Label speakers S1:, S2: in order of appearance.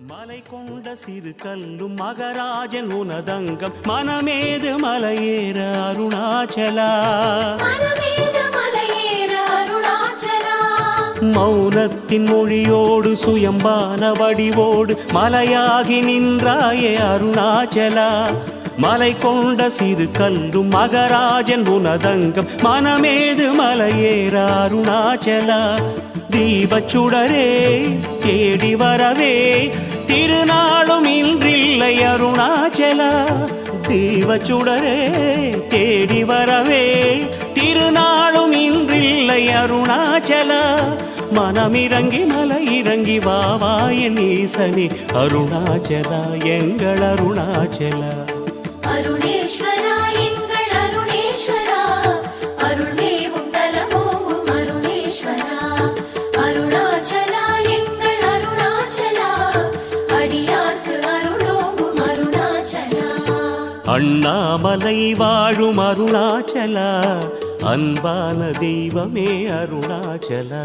S1: மலை கொண்ட சிறு கல்லும் மகராஜன் உனதங்கம் மனமேது மலையேற அருணாச்சலா மௌனத்தின் மொழியோடு சுயம்பான வடிவோடு மலையாகி நின்றாயே அருணாச்சலா மலை கொண்ட சிறு கல்லும் மகராஜன் உனதங்கம் மனமேது மலையேற அருணாச்சலா தீபச்சுடரே தேடி வரவே திருநாளும் இன்றில்லை அருணாச்சலா தீபச்சுடரே தேடி வரவே திருநாளும் இன்றில்லை அருணாச்சலா மனமிறங்கி மலை இறங்கி வாவாய நீசனே அருணாச்சலா எங்கள் அருணாச்சலா
S2: அருணேஸ்வரா எங்கள் அருணேஸ்வரா அருள்மேவும் தலமோங்கும் அருணேஸ்வரா அருணாச்சலா எங்கள் அருணாச்சலா அடியார்க்கு அருளோங்கும் அருணாச்சலா
S1: அண்ணாமலை வாழும் அருணாச்சலா அன்பான தெய்வமே அருணாச்சலா